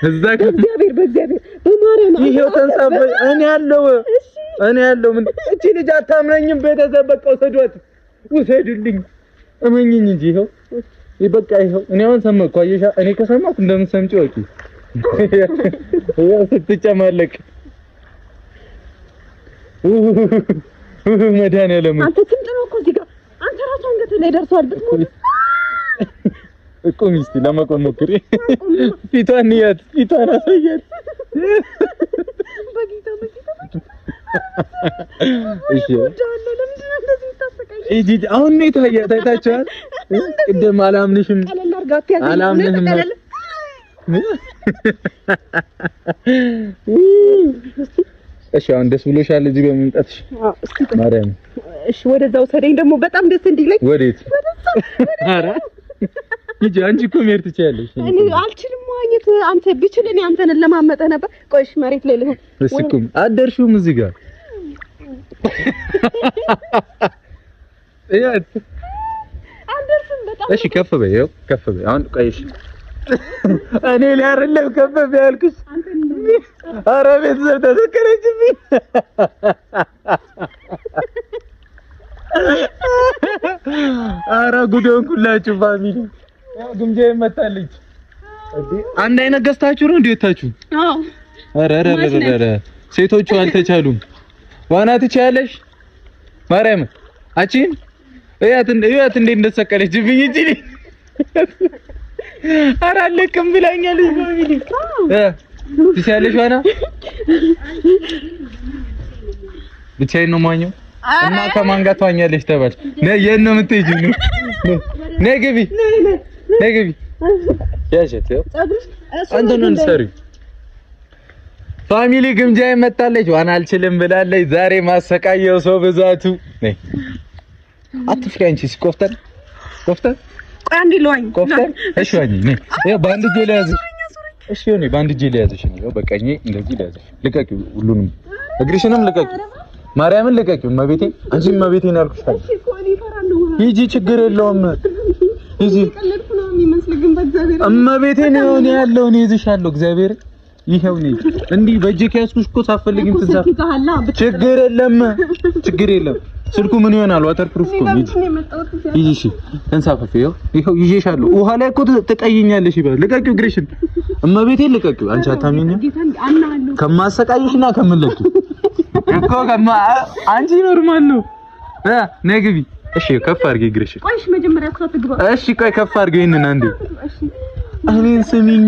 እዛ በእግዚአብሔር በማርያም ይሄው ተንሳፈኝ እኔ ያለው ምን እቺ ልጅ አታምነኝም ቤተሰብ በቃ ውሰዱልኝ እመኝኝ እንጂ ይሄው ይበቃ ይሄው እኔ አሁን ሰማሁ አየሻ እኔ ከሰማት እንደምትሰምጪ ወቂ ይሄው ስትጨማለቅ መድኃኒዓለም አንተ ትምጥ ነው እኮ እዚህ ጋር አንተ ራስህ አንገት ላይ ደርሷል ብትሞት እኮ ሚስት ለመቆም ሞክሪ ፊቷን አሳያት በጌታ እሺ እጂ አሁን ነው ታይታችኋል ቅድም አላምንሽም እሺ አሁን ደስ ብሎሻል እዚህ በመምጣትሽ ማርያም እሺ ወደዛው ሰደኝ ደግሞ በጣም ደስ እንዲለኝ ወዴት ኧረ ይጂ አንቺ እኮ መሄድ ትችያለሽ እኔ አልችልም ማግኘት አንተ ብችል እኔ አንተን ለማመጠ ነበር ቆይሽ መሬት ላይ ልሁን እስኩም አደርሹም እዚህ ጋር እያት አንደርስም በጣም እሺ ከፍ በይ አሁን ቆይሽ እኔ ላይ አይደለም ከፍ በይ ያልኩሽ ኧረ ቤተሰብ ተሰከረችብኝ ኧረ ጉዶን ኩላችሁ ፋሚሊ ያው ግምጃ ይመጣልኝ አንድ አይነት ገዝታችሁ ነው እንዴታችሁ አዎ ኧረ ሴቶቹ አልተቻሉም ዋና ትቻለሽ ማርያም አቺን እያት እንዴት እንደተሰቀለችብኝ እንጂ ኧረ አለቅም ብላኛለች ፋሚሊ ትቻለሽ ዋና ብቻዬን ነው ማኘው እና ከማን ጋር ትዋኛለሽ ተባልሽ የት ነው የምትሄጂው ነይ ግቢ ያሸት አንተ ነው እንሰሪ ፋሚሊ ግምጃ ይመጣለች ዋና አልችልም ብላለች ዛሬ ማሰቃየው ሰው ብዛቱ ነይ አትፍሪ አንቺ ሲኮፍተር ቆይ አንዴ ልዋኝ ኮፍተር እሺ ዋኝ ነይ ባንድ እጄ ላይ ያዝሽ እሺ ሆኔ ባንድ እጄ ላይ ያዝሽ ነው በቃኝ እንደዚህ ላይ ያዝሽ ልቀቂው ሁሉንም እግርሽንም ልቀቂው ማርያምን ልቀቂው መቤቴ አንቺ መቤቴን ያልኩሽ ታዲያ እሺ እኮ እኔ እፈራለሁ ሂጂ ችግር የለውም ሂጂ ቀለልኩ ነው የሚመስል ግን በእግዚአብሔር እመቤቴን ነው ያለው እኔ ይዝሻለሁ እግዚአብሔር ይሄው ነኝ እንዲህ በእጄ ከያዝኩሽ እኮ ሳፈልግም ትዛፍ ችግር የለም ስልኩ ምን ይሆናል ዋተር ፕሩፍ እኮ ሂጂ እሺ ተንሳፈፊ ይሄው ይዤሻለሁ ውሃ ላይ እኮ ትቀይኛለሽ ይባል ልቀቂው እግርሽን እመቤቴን ልቀቂው አንቺ አታምኚኝ ከማሰቃይሽና ከምለኪው እኮ አንቺ ኖርማል ነው ነይ ግቢ እሺ ከፍ አድርጊ እግርሽ ቆይሽ መጀመሪያ እሷ ትግባ እሺ ቆይ ከፍ አድርጊ ይሄንን አንዴ እሺ እኔን ስሚኝ